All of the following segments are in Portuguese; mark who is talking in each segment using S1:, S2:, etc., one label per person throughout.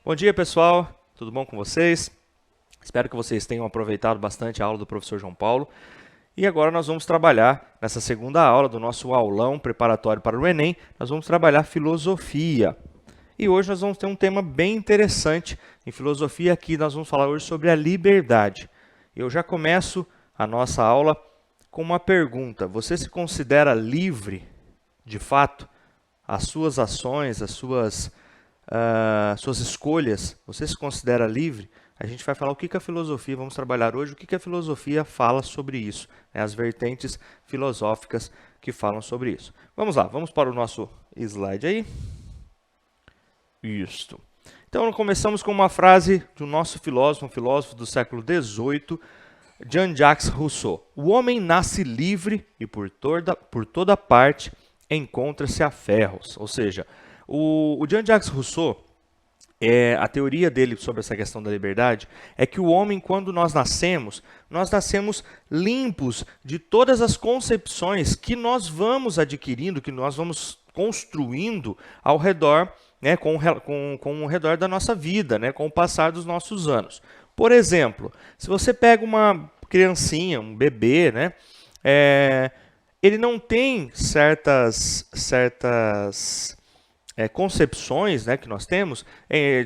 S1: Bom dia, pessoal. Tudo bom com vocês? Espero que vocês tenham aproveitado bastante a aula do professor João Paulo. E agora nós vamos trabalhar, nessa segunda aula do nosso aulão preparatório para o Enem, nós vamos trabalhar filosofia. E hoje nós vamos ter um tema bem interessante em filosofia. Aqui nós vamos falar hoje sobre a liberdade. Eu já começo a nossa aula com uma pergunta. Você se considera livre, de fato? As suas ações, as suas escolhas, você se considera livre? A gente vai falar o que a filosofia, vamos trabalhar hoje, o que a filosofia fala sobre isso, né? As vertentes filosóficas que falam sobre isso. Vamos lá, vamos para o nosso slide aí. Isto. Então, começamos com uma frase do nosso filósofo, um filósofo do século XVIII, Jean-Jacques Rousseau. O homem nasce livre e por toda parte encontra-se a ferros. Ou seja, o Jean-Jacques Rousseau, a teoria dele sobre essa questão da liberdade é que o homem, quando nós nascemos limpos de todas as concepções que nós vamos adquirindo, que nós vamos construindo ao redor, né, com o redor da nossa vida, né, com o passar dos nossos anos. Por exemplo, se você pega uma criancinha, um bebê, né, ele não tem certas concepções, né, que nós temos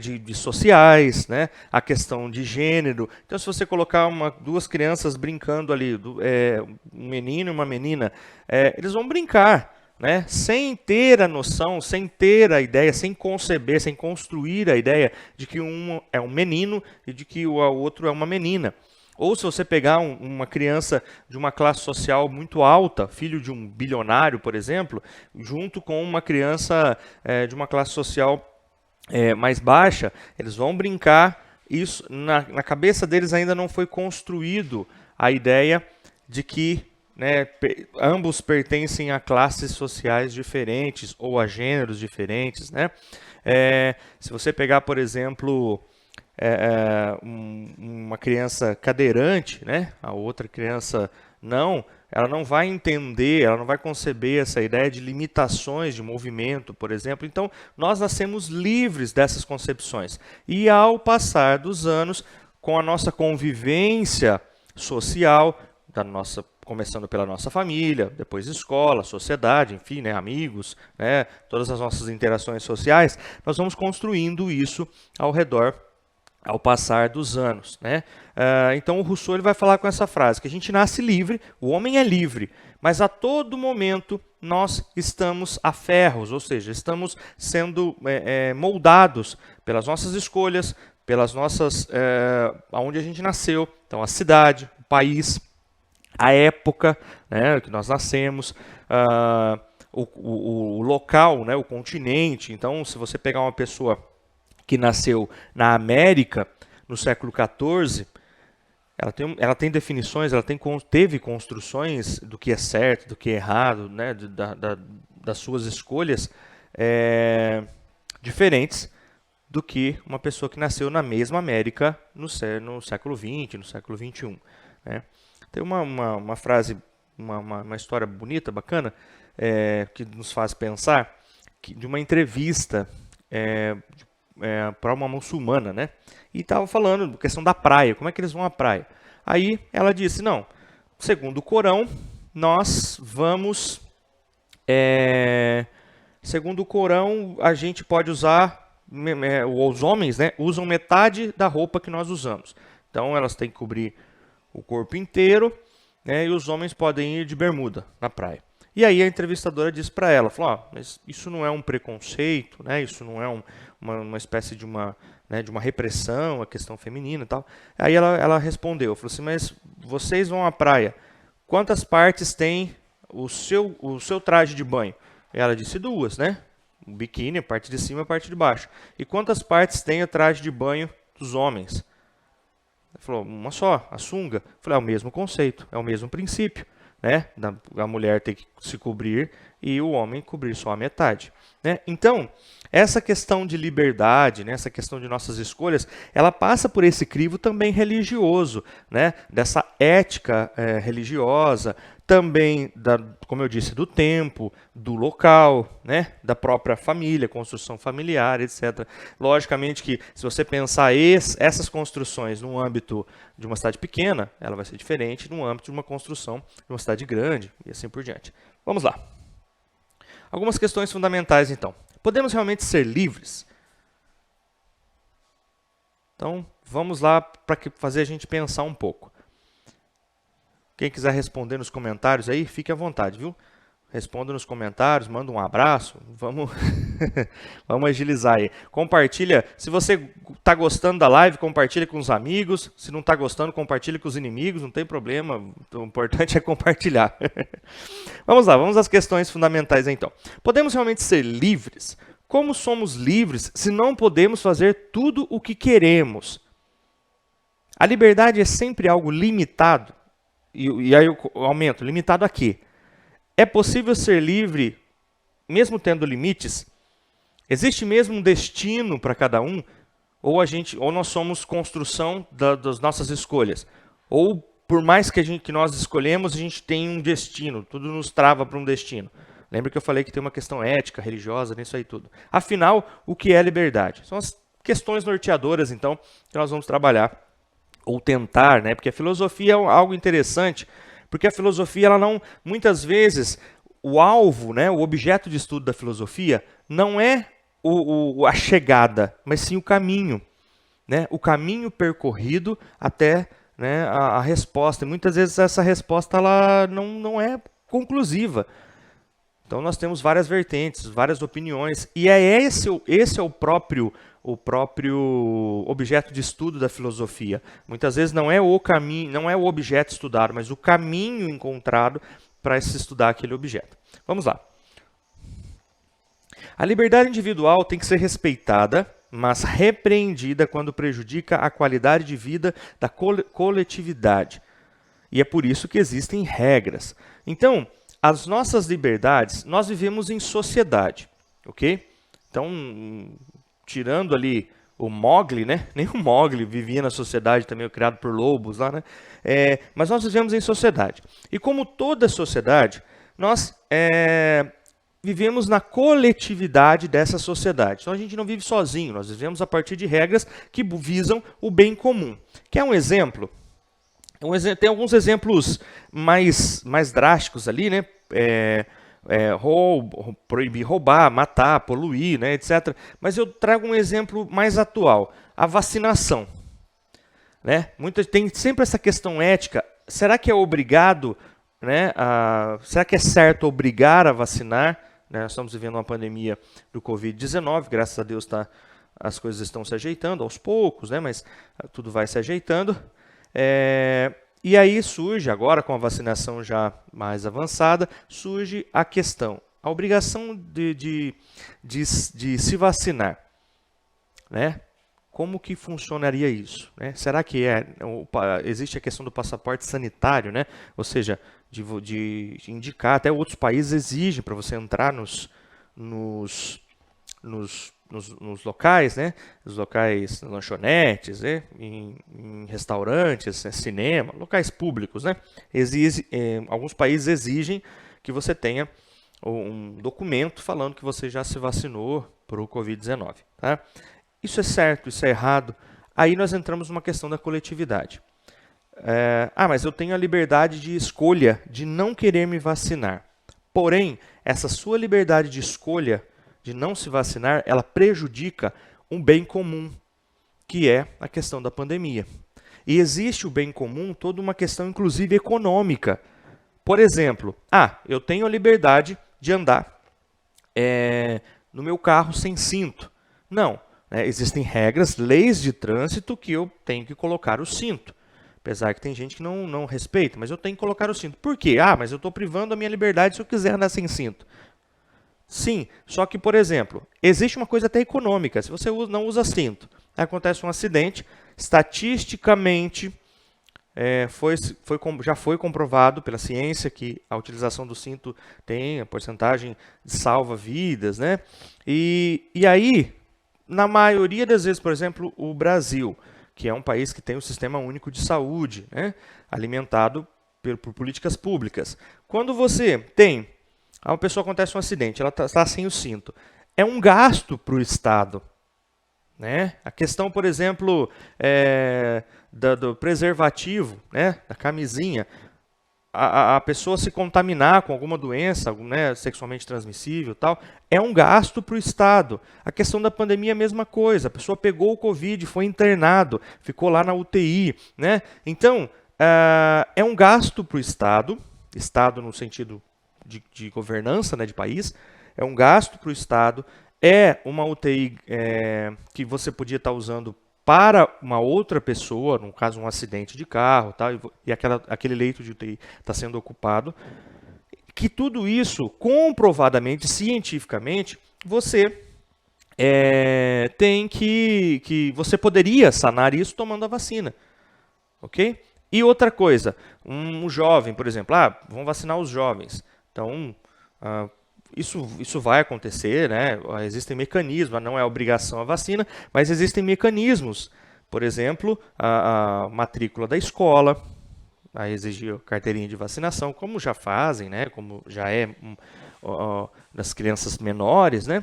S1: de sociais, né, a questão de gênero. Então, se você colocar duas crianças brincando ali, um menino e uma menina, eles vão brincar, né, sem ter a noção, sem ter a ideia, sem conceber, sem construir a ideia de que um é um menino e de que o outro é uma menina. Ou se você pegar uma criança de uma classe social muito alta, filho de um bilionário, por exemplo, junto com uma criança de uma classe social mais baixa, eles vão brincar. Isso na cabeça deles ainda não foi construído a ideia de que, né, ambos pertencem a classes sociais diferentes ou a gêneros diferentes, né? Se você pegar, por exemplo, uma criança cadeirante, né, a outra criança não, ela não vai entender, ela não vai conceber essa ideia de limitações de movimento, por exemplo. Então, nós nascemos livres dessas concepções. E ao passar dos anos, com a nossa convivência social, começando pela nossa família, depois escola, sociedade, enfim, né, amigos, né, todas as nossas interações sociais, nós vamos construindo isso ao redor ao passar dos anos, né? Então o Rousseau ele vai falar com essa frase, que a gente nasce livre, o homem é livre, mas a todo momento nós estamos a ferros, ou seja, estamos sendo moldados pelas nossas escolhas, pelas nossas, aonde a gente nasceu, então a cidade, o país, a época, né, que nós nascemos, o local, né, o continente. Então, se você pegar uma pessoa que nasceu na América, no século XIV, ela tem definições, teve construções do que é certo, do que é errado, né, das suas escolhas diferentes do que uma pessoa que nasceu na mesma América no século XX, no século XXI. Né? Tem uma frase, uma história bonita, bacana, que nos faz pensar, de uma entrevista para uma muçulmana, né? E estava falando da questão da praia, como é que eles vão à praia. Aí ela disse, não, segundo o Corão, nós vamos... segundo o Corão, a gente pode usar, os homens, né, usam metade da roupa que nós usamos. Então elas têm que cobrir o corpo inteiro, né, e os homens podem ir de bermuda na praia. E aí a entrevistadora disse para ela, falou, mas isso não é um preconceito, né? Isso não é uma espécie de né, de uma repressão, a questão feminina e tal. Aí ela respondeu, falou assim, mas vocês vão à praia, quantas partes tem o seu traje de banho? E ela disse duas, né? O biquíni, a parte de cima e a parte de baixo. E quantas partes tem o traje de banho dos homens? Ele falou, uma só, a sunga. Eu falei, é o mesmo conceito, é o mesmo princípio. Né? A mulher tem que se cobrir e o homem cobrir só a metade. Né? Então, essa questão de liberdade, né? Essa questão de nossas escolhas, ela passa por esse crivo também religioso, né? Dessa ética religiosa, também, como eu disse, do tempo, do local, né, da própria família, construção familiar, etc. Logicamente que, se você pensar essas construções no âmbito de uma cidade pequena, ela vai ser diferente no âmbito de uma construção de uma cidade grande, e assim por diante. Vamos lá. Algumas questões fundamentais, então. Podemos realmente ser livres? Então, vamos lá para fazer a gente pensar um pouco. Quem quiser responder nos comentários aí, fique à vontade, viu? Responda nos comentários, manda um abraço, vamos, vamos agilizar aí. Compartilha, se você está gostando da live, compartilha com os amigos. Se não está gostando, compartilha com os inimigos, não tem problema. O importante é compartilhar. Vamos lá, vamos às questões fundamentais então. Podemos realmente ser livres? Como somos livres se não podemos fazer tudo o que queremos? A liberdade é sempre algo limitado. E aí eu aumento, limitado a quê? É possível ser livre mesmo tendo limites? Existe mesmo um destino para cada um? Ou nós somos construção das nossas escolhas? Ou por mais que nós escolhemos, a gente tem um destino, tudo nos trava para um destino. Lembra que eu falei que tem uma questão ética, religiosa, nisso aí tudo. Afinal, o que é liberdade? São as questões norteadoras, então, que nós vamos trabalhar. Ou tentar, né? Porque a filosofia é algo interessante, porque a filosofia, ela não, muitas vezes, o alvo, né, o objeto de estudo da filosofia, não é a chegada, mas sim o caminho. Né? O caminho percorrido até, né, a resposta. E muitas vezes essa resposta ela não é conclusiva. Então nós temos várias vertentes, várias opiniões, e esse é o próprio objeto de estudo da filosofia. Muitas vezes não é o caminho, não é o objeto estudado, mas o caminho encontrado para se estudar aquele objeto. Vamos lá. A liberdade individual tem que ser respeitada, mas repreendida quando prejudica a qualidade de vida da coletividade. E é por isso que existem regras. Então, as nossas liberdades, nós vivemos em sociedade, ok? Então, tirando ali o Mowgli, né? Nem o Mowgli vivia na sociedade também, criado por lobos lá, né? Mas nós vivemos em sociedade. E como toda sociedade, nós vivemos na coletividade dessa sociedade. Então a gente não vive sozinho, nós vivemos a partir de regras que visam o bem comum. Quer um exemplo? Tem alguns exemplos mais drásticos ali, né? Proibir roubar, matar, poluir, né, etc. Mas eu trago um exemplo mais atual, a vacinação. Né? Tem sempre essa questão ética, será que é obrigado, né, será que é certo obrigar a vacinar? Né? Nós estamos vivendo uma pandemia do Covid-19, graças a Deus as coisas estão se ajeitando aos poucos, né, mas tudo vai se ajeitando. E aí surge, agora com a vacinação já mais avançada, surge a questão, a obrigação de se vacinar. Né? Como que funcionaria isso? Né? Será que existe a questão do passaporte sanitário, né? Ou seja, de indicar, até outros países exigem para você entrar nos locais, né? Os locais, lanchonetes, né? em restaurantes, cinema, locais públicos, né? Alguns países exigem que você tenha um documento falando que você já se vacinou para o Covid-19. Tá? Isso é certo, isso é errado. Aí nós entramos numa questão da coletividade. Mas eu tenho a liberdade de escolha de não querer me vacinar. Porém, essa sua liberdade de escolha de não se vacinar, ela prejudica um bem comum, que é a questão da pandemia. E existe o bem comum, toda uma questão, inclusive, econômica. Por exemplo, eu tenho a liberdade de andar no meu carro sem cinto. Não, existem regras, leis de trânsito que eu tenho que colocar o cinto. Apesar que tem gente que não respeita, mas eu tenho que colocar o cinto. Por quê? Mas eu estou privando a minha liberdade se eu quiser andar sem cinto. Sim, só que, por exemplo, existe uma coisa até econômica. Se você não usa cinto, acontece um acidente, estatisticamente já foi comprovado pela ciência que a utilização do cinto tem a porcentagem de salva vidas, né? E aí, na maioria das vezes, por exemplo, o Brasil, que é um país que tem um sistema único de saúde, né? Alimentado por políticas públicas. Quando você tem, uma pessoa acontece um acidente, ela está sem o cinto, é um gasto para o Estado. Né? A questão, por exemplo, do preservativo, né? Da camisinha, a pessoa se contaminar com alguma doença, né, sexualmente transmissível e tal, é um gasto para o Estado. A questão da pandemia é a mesma coisa. A pessoa pegou o Covid, foi internado, ficou lá na UTI. Né? Então, é um gasto para o Estado, Estado no sentido de governança, né, de país, é um gasto para o Estado, é uma UTI que você podia estar usando para uma outra pessoa, no caso um acidente de carro, tá? E aquele leito de UTI está sendo ocupado, que tudo isso, comprovadamente, cientificamente, você tem que você poderia sanar isso tomando a vacina, ok? E outra coisa, um jovem, por exemplo, vamos vacinar os jovens, então isso vai acontecer, né? Existem mecanismos, não é obrigação a vacina, mas existem mecanismos. Por exemplo, a matrícula da escola, a exigir carteirinha de vacinação, como já fazem, né? Como já é das crianças menores, né?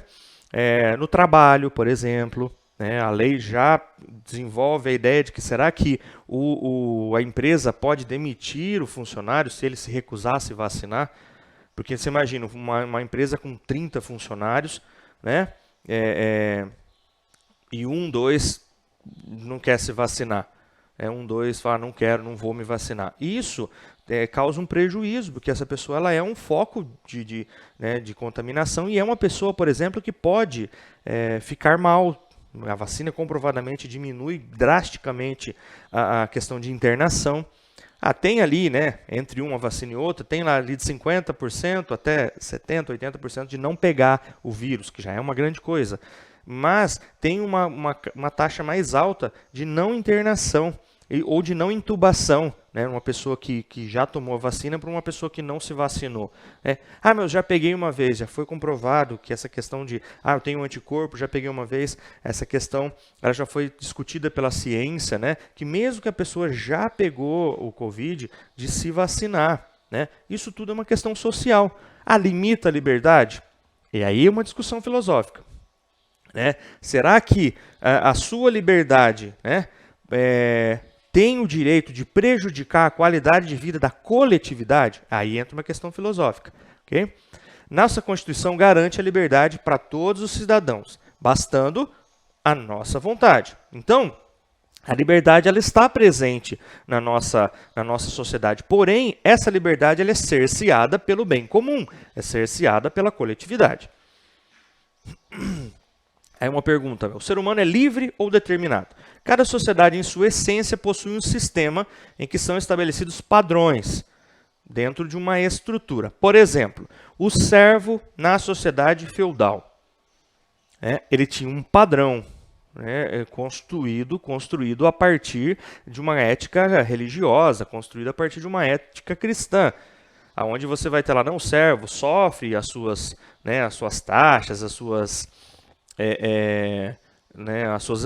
S1: No trabalho, por exemplo, né? A lei já desenvolve a ideia de que será que a empresa pode demitir o funcionário se ele se recusar a se vacinar? Porque você imagina, uma empresa com 30 funcionários, né? E 2 não quer se vacinar. 2 fala, não quero, não vou me vacinar. Isso causa um prejuízo, porque essa pessoa ela é um foco de contaminação e é uma pessoa, por exemplo, que pode ficar mal. A vacina comprovadamente diminui drasticamente a questão de internação. Tem ali, né, entre uma vacina e outra, tem lá ali de 50% até 70%, 80% de não pegar o vírus, que já é uma grande coisa. Mas tem uma taxa mais alta de não internação ou de não intubação, né, uma pessoa que já tomou a vacina para uma pessoa que não se vacinou. Mas eu já peguei uma vez, já foi comprovado que essa questão de, eu tenho um anticorpo, já peguei uma vez, essa questão ela já foi discutida pela ciência, né, que mesmo que a pessoa já pegou o Covid, de se vacinar. Né, isso tudo é uma questão social. Limita a liberdade? E aí é uma discussão filosófica. Né? Será que a sua liberdade, né, tem o direito de prejudicar a qualidade de vida da coletividade? Aí entra uma questão filosófica. Okay? Nossa Constituição garante a liberdade para todos os cidadãos, bastando a nossa vontade. Então, a liberdade ela está presente na nossa sociedade. Porém, essa liberdade ela é cerceada pelo bem comum, é cerceada pela coletividade. Aí uma pergunta, o ser humano é livre ou determinado? Cada sociedade, em sua essência, possui um sistema em que são estabelecidos padrões dentro de uma estrutura. Por exemplo, o servo na sociedade feudal, ele tinha um padrão, construído a partir de uma ética religiosa, construído a partir de uma ética cristã, aonde você vai ter lá, o servo sofre as suas taxas,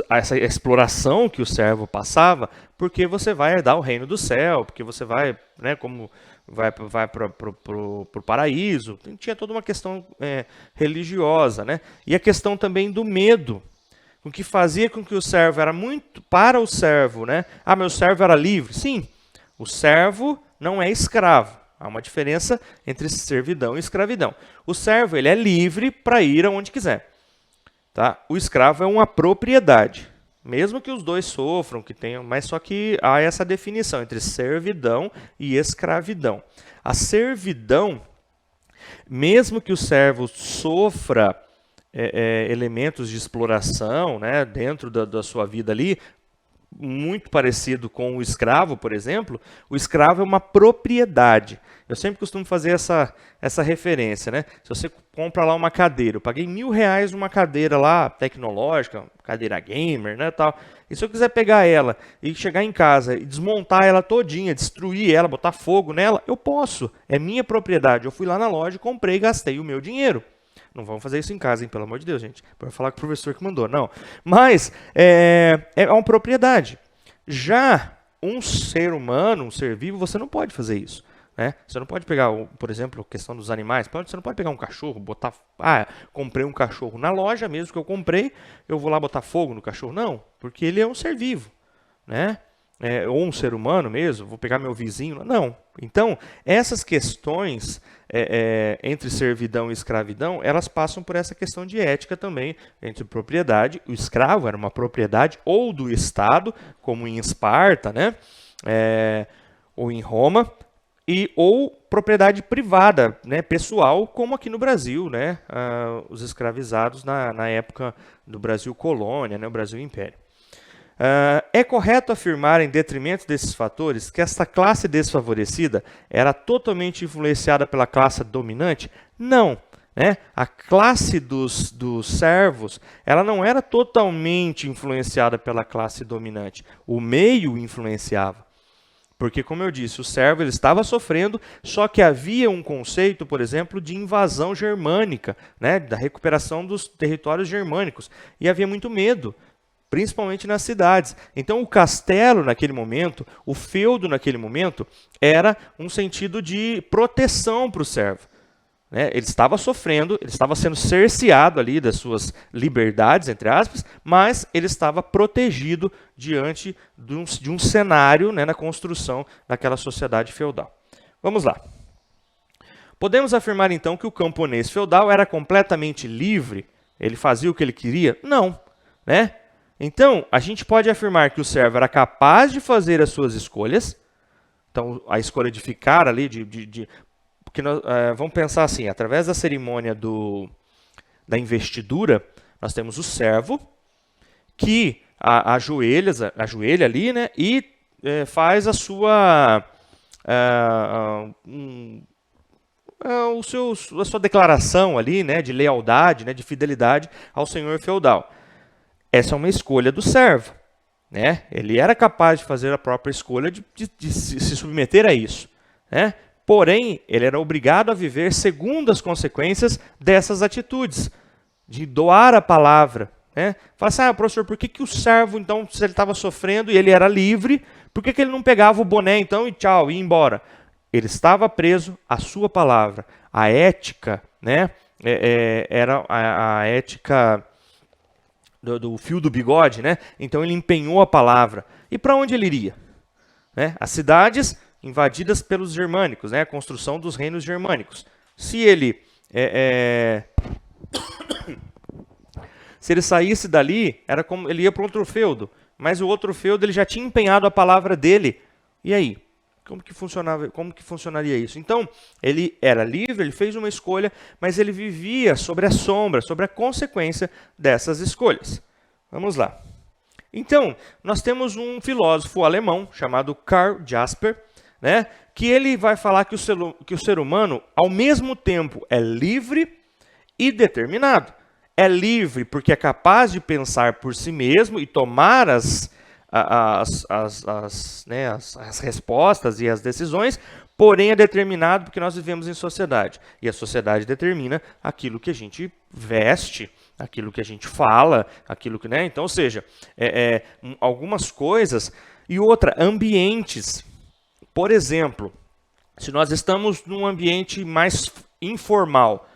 S1: essa exploração que o servo passava, porque você vai herdar o reino do céu, porque você vai, vai para o paraíso. Tinha toda uma questão religiosa, né? E a questão também do medo, o que fazia com que o servo era muito para o servo, né? Meu servo era livre. Sim, o servo não é escravo. Há uma diferença entre servidão e escravidão. O servo ele é livre para ir aonde quiser. Tá? O escravo é uma propriedade, mesmo que os dois sofram, que tenham, mas só que há essa definição entre servidão e escravidão. A servidão, mesmo que o servo sofra elementos de exploração, né, dentro da sua vida ali, muito parecido com o escravo, por exemplo, o escravo é uma propriedade. Eu sempre costumo fazer essa referência, né? Se você compra lá uma cadeira, eu paguei R$1.000 numa cadeira lá, tecnológica, cadeira gamer, né, tal. E se eu quiser pegar ela e chegar em casa e desmontar ela todinha, destruir ela, botar fogo nela, eu posso. É minha propriedade. Eu fui lá na loja, comprei e gastei o meu dinheiro. Não vamos fazer isso em casa, hein? Pelo amor de Deus, gente. Para falar com o professor que mandou. Não. Mas é uma propriedade. Já um ser humano, um ser vivo, você não pode fazer isso. né? Você não pode pegar, por exemplo, a questão dos animais. Você não pode pegar um cachorro, botar... comprei um cachorro na loja mesmo que eu comprei, eu vou lá botar fogo no cachorro. Não, porque ele é um ser vivo, né? Ou um ser humano mesmo, vou pegar meu vizinho. Não. Então, essas questões entre servidão e escravidão, elas passam por essa questão de ética também, entre propriedade. O escravo era uma propriedade ou do Estado, como em Esparta, né? Ou em Roma, ou propriedade privada, né? Pessoal, como aqui no Brasil, né? Os escravizados na época do Brasil colônia, né? O Brasil império. É correto afirmar, em detrimento desses fatores, que esta classe desfavorecida era totalmente influenciada pela classe dominante? Não. Né? A classe dos servos, ela não era totalmente influenciada pela classe dominante. O meio influenciava. Porque, como eu disse, o servo ele estava sofrendo, só que havia um conceito, por exemplo, de invasão germânica, né? Da recuperação dos territórios germânicos. E havia muito medo, principalmente nas cidades. Então, o castelo, naquele momento, o feudo, naquele momento, era um sentido de proteção para o servo. Né? Ele estava sofrendo, ele estava sendo cerceado ali das suas liberdades, entre aspas, mas ele estava protegido diante de um cenário, né, na construção daquela sociedade feudal. Vamos lá. Podemos afirmar, então, que o camponês feudal era completamente livre? Ele fazia o que ele queria? Não. Né? Então, a gente pode afirmar que o servo era capaz de fazer as suas escolhas. Então, a escolha de ficar ali, porque vamos pensar assim, através da cerimônia da investidura, nós temos o servo que ajoelha ali, né, e faz a sua a sua declaração ali, né, de lealdade, né, de fidelidade ao senhor feudal. Essa é uma escolha do servo. Né? Ele era capaz de fazer a própria escolha de se submeter a isso. Né? Porém, ele era obrigado a viver segundo as consequências dessas atitudes, de doar a palavra. Né? Fala assim, professor, por que o servo, então, se ele estava sofrendo e ele era livre, por que ele não pegava o boné, então, e tchau, e ia embora? Ele estava preso à sua palavra. A ética, né, era a ética do fio do bigode, né? Então ele empenhou a palavra. E para onde ele iria? Né? As cidades invadidas pelos germânicos, né? A construção dos reinos germânicos. Se ele se ele saísse dali, era como ele ia para outro feudo, mas o outro feudo ele já tinha empenhado a palavra dele. E aí? Como que funcionaria isso? Então, ele era livre, ele fez uma escolha, mas ele vivia sobre a sombra, sobre a consequência dessas escolhas. Vamos lá. Então, nós temos um filósofo alemão chamado Karl Jasper, né, que ele vai falar que o ser humano, ao mesmo tempo, é livre e determinado. É livre porque é capaz de pensar por si mesmo e tomar as respostas e as decisões, porém é determinado porque nós vivemos em sociedade. E a sociedade determina aquilo que a gente veste, aquilo que a gente fala, aquilo que, né? Então, ou seja, algumas coisas e outra, ambientes. Por exemplo, se nós estamos num ambiente mais informal,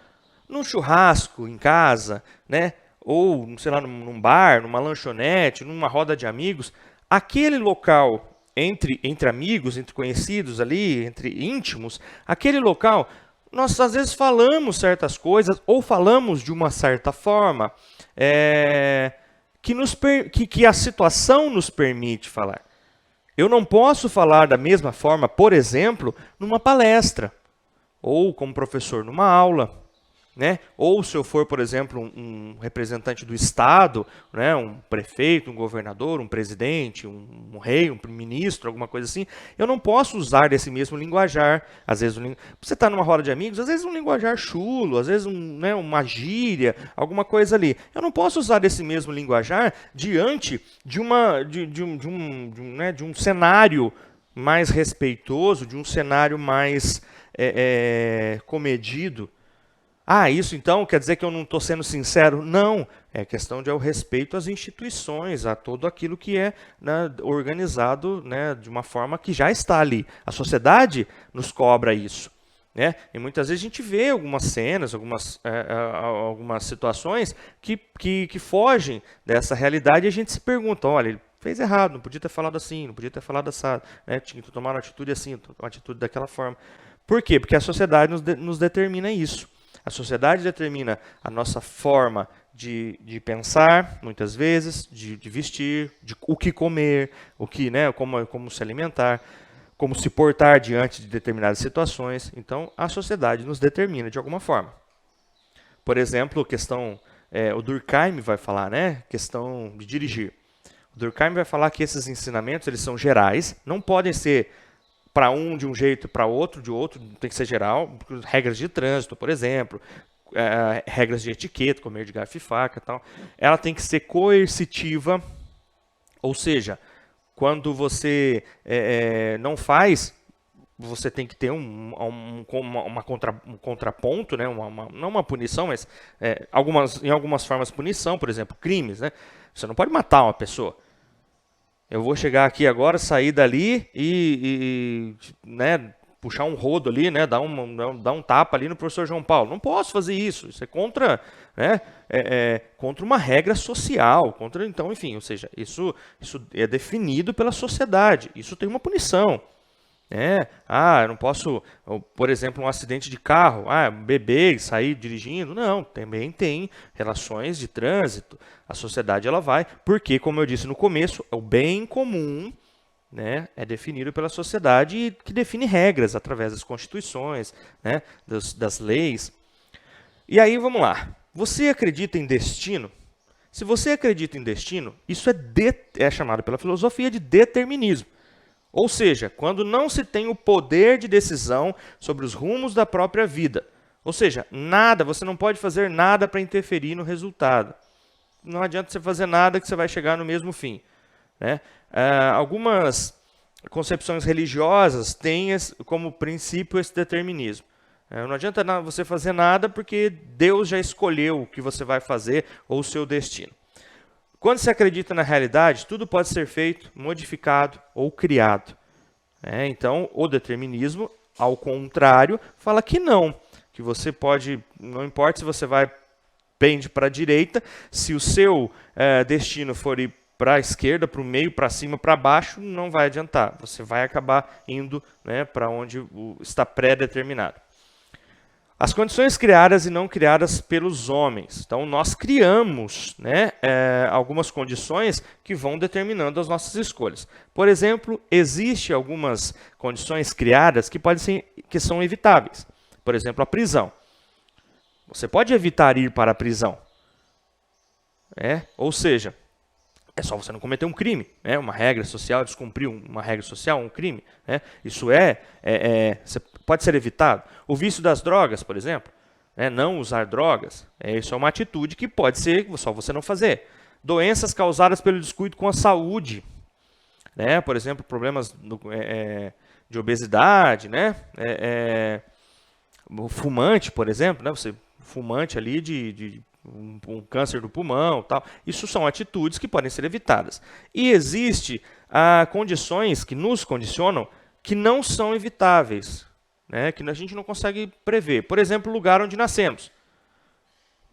S1: num churrasco em casa, né? Ou, sei lá, num bar, numa lanchonete, numa roda de amigos, aquele local entre amigos, entre conhecidos ali, entre íntimos, aquele local, nós às vezes falamos certas coisas ou falamos de uma certa forma que a situação nos permite falar. Eu não posso falar da mesma forma, por exemplo, numa palestra, ou como professor numa aula. Né? Ou se eu for, por exemplo, um representante do Estado, né? Um prefeito, um governador, um presidente, um rei, um ministro, alguma coisa assim, eu não posso usar esse mesmo linguajar. Às vezes, você está numa roda de amigos, às vezes um linguajar chulo, às vezes uma gíria, alguma coisa ali. Eu não posso usar esse mesmo linguajar diante de um cenário mais respeitoso, de um cenário mais comedido. Ah, isso então quer dizer que eu não estou sendo sincero? Não, é questão de ao respeito às instituições, a tudo aquilo que é, né, organizado, né, de uma forma que já está ali. A sociedade nos cobra isso. Né? E muitas vezes a gente vê algumas cenas, algumas situações que fogem dessa realidade e a gente se pergunta, olha, ele fez errado, não podia ter falado assim, não podia ter falado assado, né? Tinha que tomar uma atitude assim, uma atitude daquela forma. Por quê? Porque a sociedade nos determina isso. A sociedade determina a nossa forma de pensar, muitas vezes, de vestir, de o que comer, o que, né, como se alimentar, como se portar diante de determinadas situações. Então, a sociedade nos determina de alguma forma. Por exemplo, o Durkheim vai falar, né, questão de dirigir. O Durkheim vai falar que esses ensinamentos eles são gerais, não podem ser para um de um jeito, para outro de outro, tem que ser geral. Regras de trânsito, por exemplo, regras de etiqueta, comer de garfo e faca, tal. Ela tem que ser coercitiva, ou seja, quando você não faz, você tem que ter um contraponto, né? Não uma punição, mas em algumas formas punição, por exemplo, crimes. Né? Você não pode matar uma pessoa. Eu vou chegar aqui agora, sair dali né, puxar um rodo ali, né, dar um tapa ali no professor João Paulo. Não posso fazer isso. Isso é contra, né, contra uma regra social. Então, enfim, ou seja, isso é definido pela sociedade. Isso tem uma punição. Eu não posso, por exemplo, um acidente de carro, beber e sair dirigindo. Não, também tem relações de trânsito. A sociedade ela vai, porque, como eu disse no começo, o bem comum, né, é definido pela sociedade e que define regras através das constituições, né, das leis. E aí, vamos lá. Você acredita em destino? Se você acredita em destino, isso é chamado pela filosofia de determinismo. Ou seja, quando não se tem o poder de decisão sobre os rumos da própria vida. Ou seja, você não pode fazer nada para interferir no resultado. Não adianta você fazer nada que você vai chegar no mesmo fim. Né? Algumas concepções religiosas têm como princípio esse determinismo. Não adianta você fazer nada porque Deus já escolheu o que você vai fazer ou o seu destino. Quando se acredita na realidade, tudo pode ser feito, modificado ou criado. Então, o determinismo, ao contrário, fala que não. Que você pode, não importa se você pende para a direita, se o seu destino for ir para a esquerda, para o meio, para cima, para baixo, não vai adiantar. Você vai acabar indo, né, para onde está pré-determinado. As condições criadas e não criadas pelos homens. Então, nós criamos, né, algumas condições que vão determinando as nossas escolhas. Por exemplo, existem algumas condições criadas que são evitáveis. Por exemplo, a prisão. Você pode evitar ir para a prisão. Ou seja, é só você não cometer um crime. Uma regra social, descumprir uma regra social, um crime. Isso pode ser evitado. O vício das drogas, por exemplo, não usar drogas, isso é uma atitude que pode ser só você não fazer. Doenças causadas pelo descuido com a saúde. Por exemplo, problemas de obesidade, o fumante, por exemplo, você fumante ali de um câncer do pulmão, tal. Isso são atitudes que podem ser evitadas. E existe condições que nos condicionam que não são evitáveis, que a gente não consegue prever. Por exemplo, o lugar onde nascemos.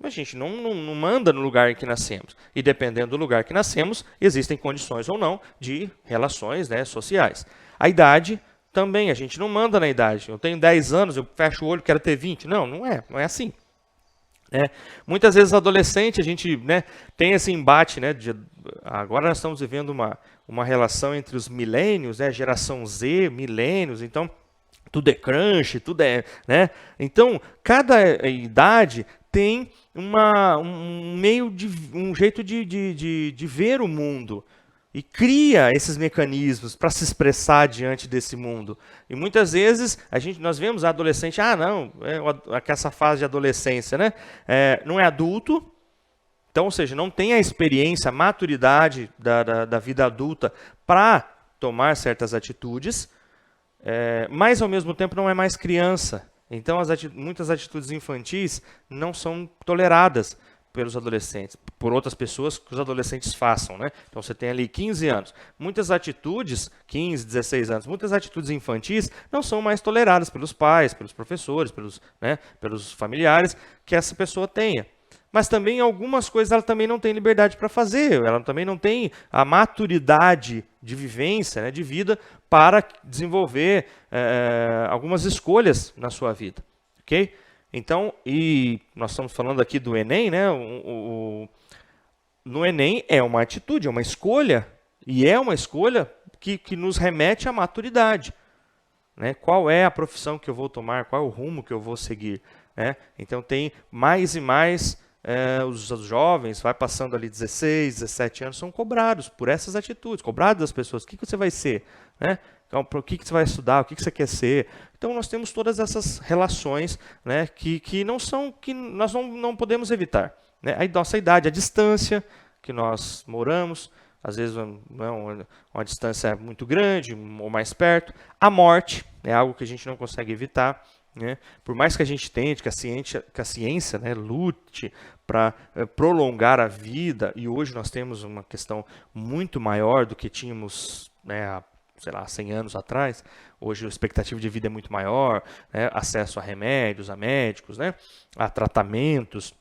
S1: A gente não manda no lugar em que nascemos. E dependendo do lugar que nascemos, existem condições ou não de relações, sociais. A idade também, a gente não manda na idade. Eu tenho 10 anos, eu fecho o olho, quero ter 20. Não é assim. Muitas vezes adolescente a gente tem esse embate, agora nós estamos vivendo uma relação entre os milênios, geração Z, milênios, então tudo é crunch, tudo é, então cada idade tem um jeito de ver o mundo e cria esses mecanismos para se expressar diante desse mundo. E muitas vezes nós vemos a adolescente, essa fase de adolescência, não é adulto, então, ou seja, não tem a experiência, a maturidade da vida adulta para tomar certas atitudes, mas ao mesmo tempo não é mais criança. Então, muitas atitudes infantis não são toleradas pelos adolescentes, por outras pessoas que os adolescentes façam, né? Então, você tem ali 15 anos. Muitas atitudes, 15, 16 anos, muitas atitudes infantis não são mais toleradas pelos pais, pelos professores, pelos familiares que essa pessoa tenha. Mas também algumas coisas ela também não tem liberdade para fazer, ela também não tem a maturidade de vivência, né, de vida, para desenvolver algumas escolhas na sua vida, ok? Então, e nós estamos falando aqui do Enem, né? No Enem é uma atitude, é uma escolha, e é uma escolha que nos remete à maturidade, né? Qual é a profissão que eu vou tomar, qual é o rumo que eu vou seguir, né? Então tem mais e mais os jovens, vai passando ali 16, 17 anos, são cobrados por essas atitudes, cobrados das pessoas. O que você vai ser? Né? O que você vai estudar? O que você quer ser? Então nós temos todas essas relações, né, que nós não podemos evitar. Né? A nossa idade, a distância que nós moramos, às vezes não é uma distância muito grande ou mais perto. A morte é algo que a gente não consegue evitar. Né? Por mais que a gente tente, que a ciência né, lute para prolongar a vida, e hoje nós temos uma questão muito maior do que tínhamos há, sei lá, 100 anos atrás. Hoje a expectativa de vida é muito maior, né? Acesso a remédios, a médicos, né? A tratamentos,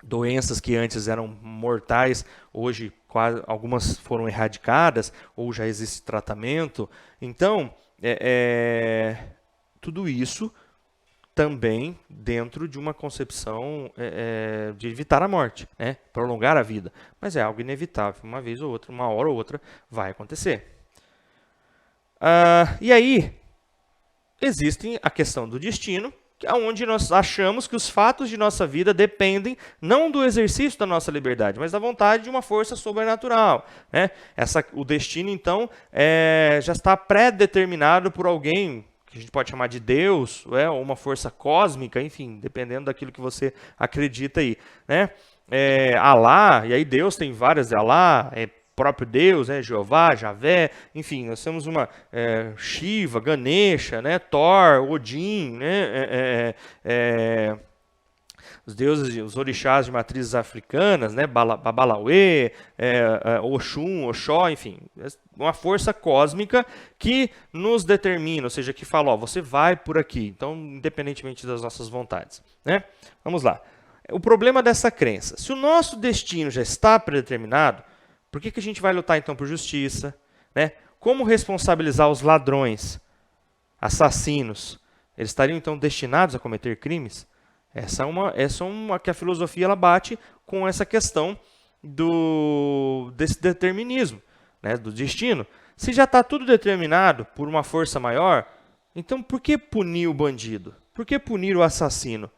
S1: doenças que antes eram mortais, hoje quase, algumas foram erradicadas, ou já existe tratamento. Então, tudo isso também dentro de uma concepção de evitar a morte, né? Prolongar a vida. Mas é algo inevitável, uma vez ou outra, uma hora ou outra vai acontecer. E aí, existe a questão do destino, onde nós achamos que os fatos de nossa vida dependem não do exercício da nossa liberdade, mas da vontade de uma força sobrenatural. Né? O destino, então, já está pré-determinado por alguém, que a gente pode chamar de Deus, ou uma força cósmica, enfim, dependendo daquilo que você acredita aí. Né? Alá, e aí Deus tem várias, Alá, próprio Deus, né, Jeová, Javé, enfim, nós temos uma Shiva, Ganesha, né, Thor, Odin, né, os deuses, os orixás de matrizes africanas, né, Babalauê, Oxum, Oxó, enfim, uma força cósmica que nos determina, ou seja, que fala, você vai por aqui, então, independentemente das nossas vontades. Né? Vamos lá. O problema dessa crença, se o nosso destino já está predeterminado, por que a gente vai lutar, então, por justiça? Né? Como responsabilizar os ladrões, assassinos? Eles estariam, então, destinados a cometer crimes? Essa é uma que a filosofia ela bate com essa questão desse determinismo, né? Do destino. Se já está tudo determinado por uma força maior, então por que punir o bandido? Por que punir o assassino?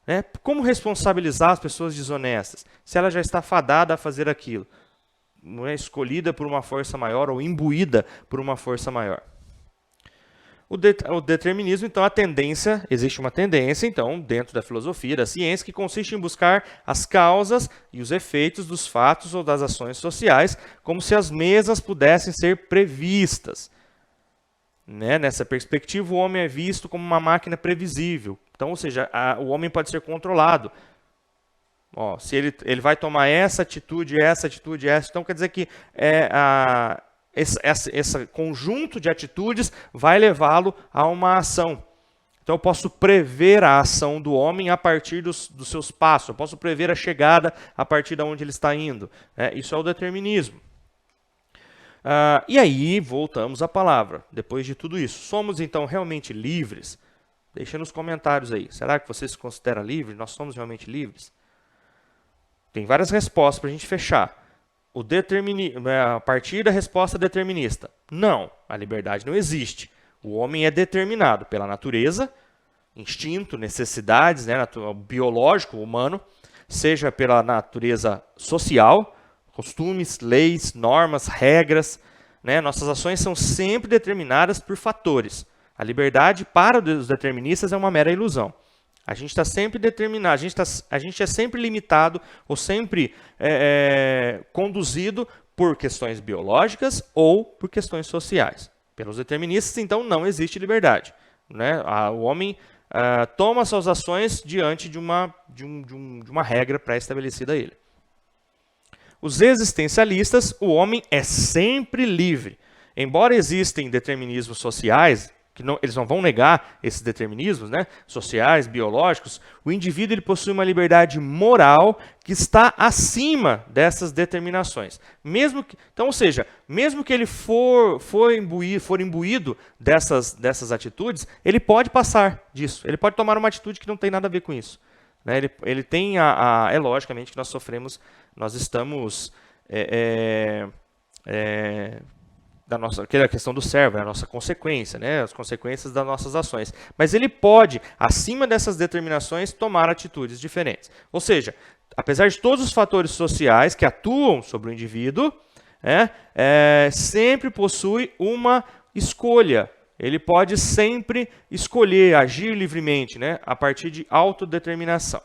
S1: Né? Como responsabilizar as pessoas desonestas, se ela já está fadada a fazer aquilo? Não é escolhida por uma força maior ou imbuída por uma força maior. O determinismo, então, existe uma tendência, então, dentro da filosofia, da ciência, que consiste em buscar as causas e os efeitos dos fatos ou das ações sociais, como se as mesmas pudessem ser previstas. Né? Nessa perspectiva, o homem é visto como uma máquina previsível. Então, ou seja, o homem pode ser controlado. Se ele vai tomar essa atitude, essa, então quer dizer que esse conjunto de atitudes vai levá-lo a uma ação. Então eu posso prever a ação do homem a partir dos seus passos, eu posso prever a chegada a partir de onde ele está indo. Isso é o determinismo. E aí voltamos à palavra, depois de tudo isso. Somos então realmente livres? Deixa nos comentários aí. Será que você se considera livre? Nós somos realmente livres? Tem várias respostas para a gente fechar. A partir da resposta determinista. Não, a liberdade não existe. O homem é determinado pela natureza, instinto, necessidades, né, biológico, humano, seja pela natureza social, costumes, leis, normas, regras. Né, nossas ações são sempre determinadas por fatores. A liberdade para os deterministas é uma mera ilusão. A gente está sempre determinado, a gente é sempre limitado ou sempre conduzido por questões biológicas ou por questões sociais. Pelos deterministas, então, não existe liberdade. Né? O homem toma suas ações diante de uma regra pré-estabelecida a ele. Os existencialistas, o homem é sempre livre. Embora existem determinismos sociais, que eles não vão negar esses determinismos, né, sociais, biológicos, o indivíduo ele possui uma liberdade moral que está acima dessas determinações. Então, ou seja, mesmo que ele for imbuído dessas atitudes, ele pode passar disso. Ele pode tomar uma atitude que não tem nada a ver com isso. Né? Ele tem é logicamente que nós sofremos, nós estamos aquela questão do servo, a nossa consequência, né? As consequências das nossas ações. Mas ele pode, acima dessas determinações, tomar atitudes diferentes. Ou seja, apesar de todos os fatores sociais que atuam sobre o indivíduo, sempre possui uma escolha. Ele pode sempre escolher, agir livremente, né? A partir de autodeterminação.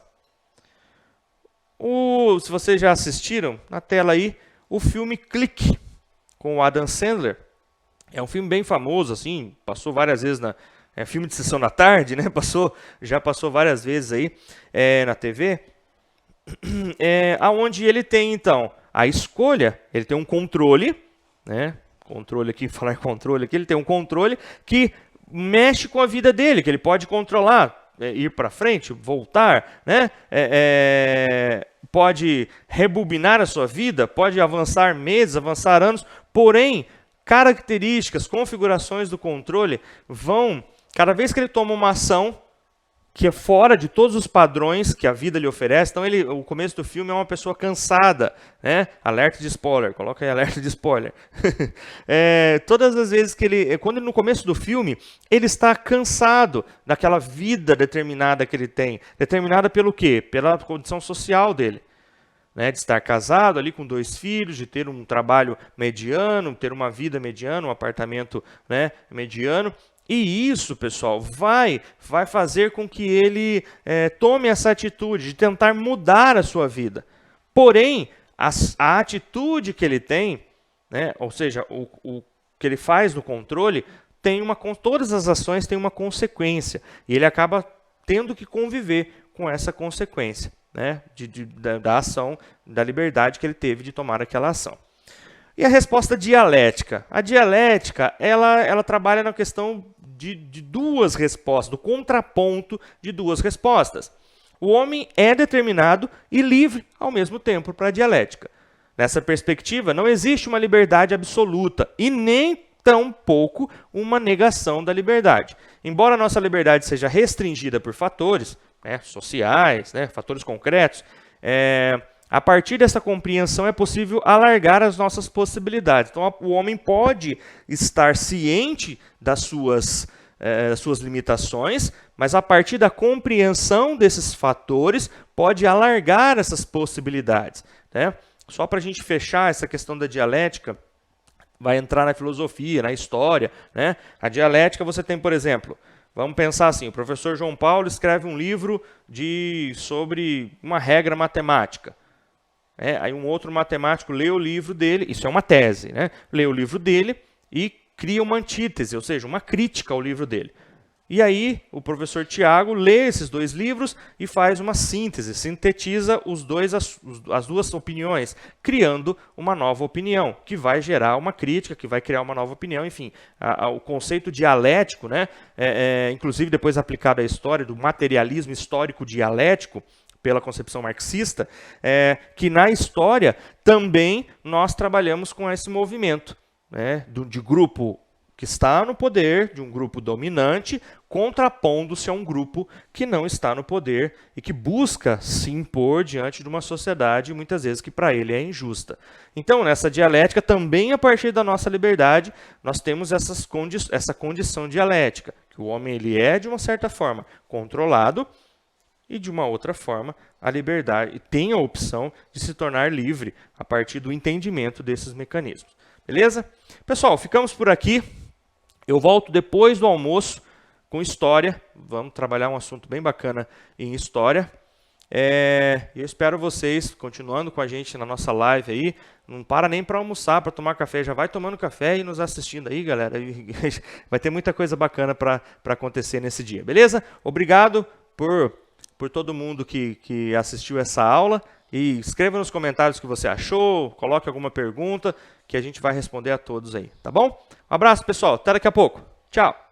S1: Se vocês já assistiram, na tela aí, o filme Clique, com o Adam Sandler. É um filme bem famoso, assim, passou várias vezes filme de sessão da tarde, né? Já passou várias vezes aí na TV. Aonde ele tem, então, a escolha, ele tem um controle, né? Controle aqui, falar em controle aqui, ele tem um controle que mexe com a vida dele, que ele pode controlar, ir para frente, voltar, né? Pode rebobinar a sua vida, pode avançar meses, avançar anos, porém, características, configurações do controle vão, cada vez que ele toma uma ação que é fora de todos os padrões que a vida lhe oferece, então o começo do filme é uma pessoa cansada, né? Alerta de spoiler, coloca aí alerta de spoiler. Todas as vezes que quando no começo do filme, ele está cansado daquela vida determinada que ele tem, determinada pelo quê? Pela condição social dele. Né, de estar casado ali com 2 filhos, de ter um trabalho mediano, ter uma vida mediana, um apartamento, né, mediano. E isso, pessoal, vai fazer com que ele tome essa atitude de tentar mudar a sua vida. Porém, a atitude que ele tem, né, ou seja, o que ele faz no controle, todas as ações têm uma consequência. E ele acaba tendo que conviver com essa consequência. Né, da ação, da liberdade que ele teve de tomar aquela ação. E a resposta dialética? A dialética, ela trabalha na questão de duas respostas, do contraponto de duas respostas. O homem é determinado e livre ao mesmo tempo para a dialética. Nessa perspectiva, não existe uma liberdade absoluta e nem tampouco uma negação da liberdade. Embora a nossa liberdade seja restringida por fatores, né, sociais, né, fatores concretos, a partir dessa compreensão é possível alargar as nossas possibilidades. Então, o homem pode estar ciente das suas limitações, mas a partir da compreensão desses fatores, pode alargar essas possibilidades. Né? Só para a gente fechar essa questão da dialética, vai entrar na filosofia, na história. Né? A dialética você tem, por exemplo, vamos pensar assim, o professor João Paulo escreve um livro sobre uma regra matemática. Aí um outro matemático lê o livro dele, isso é uma tese, né? Lê o livro dele e cria uma antítese, ou seja, uma crítica ao livro dele. E aí o professor Tiago lê esses 2 livros e faz uma síntese, sintetiza as duas opiniões, criando uma nova opinião, que vai gerar uma crítica, que vai criar uma nova opinião, enfim. O conceito dialético, né, inclusive depois aplicado à história do materialismo histórico dialético, pela concepção marxista, que na história também nós trabalhamos com esse movimento, né, de grupo que está no poder, de um grupo dominante, contrapondo-se a um grupo que não está no poder e que busca se impor diante de uma sociedade, muitas vezes, que para ele é injusta. Então, nessa dialética, também a partir da nossa liberdade, nós temos essa condição dialética, que o homem ele é, de uma certa forma, controlado, e de uma outra forma, a liberdade tem a opção de se tornar livre a partir do entendimento desses mecanismos. Beleza? Pessoal, ficamos por aqui. Eu volto depois do almoço com história. Vamos trabalhar um assunto bem bacana em história. Eu espero vocês continuando com a gente na nossa live aí. Não para nem para almoçar, para tomar café. Já vai tomando café e nos assistindo aí, galera. Vai ter muita coisa bacana para acontecer nesse dia, beleza? Obrigado por todo mundo que assistiu essa aula. E escreva nos comentários o que você achou, coloque alguma pergunta que a gente vai responder a todos aí, tá bom? Um abraço, pessoal. Até daqui a pouco. Tchau.